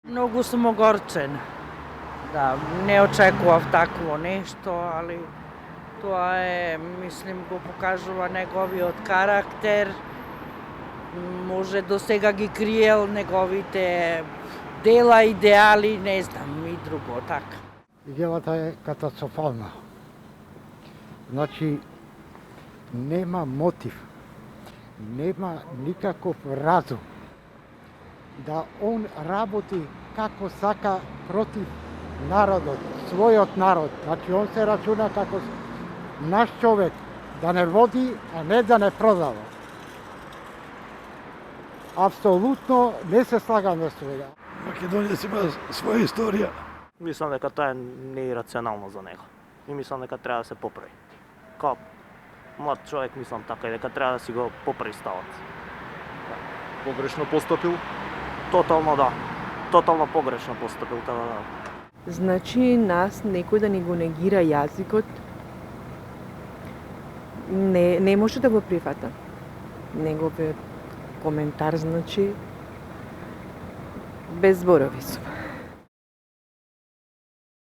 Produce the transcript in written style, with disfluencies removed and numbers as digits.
Mnogo sam ogorčen. Da, ne očekував такво нешто, али тоа е, мислим, го покажува неговиот карактер. Може до сега ги криел неговите дела, идеали, не знам, и друго, така. Изјавата е катастрофална. Значи, нема мотив, нема никаков разум да он работи како сака против народот, својот народ. Значи, он се рачуна како наш човек, да не води, а не да не продава. Апсолутно не се слагаме со тоа. Македонија има своја историја. Мислам дека тоа е неирационално за него. И мислам дека треба да се поправи. Као млад човек мислам така и дека треба да си го поправи ставот. Погрешно постапил? Тотално да. Тотално погрешно постапил така да. Значи нас некој да ни го негира јазикот не може да го прифата. Неговиот коментар значи без зборови сум.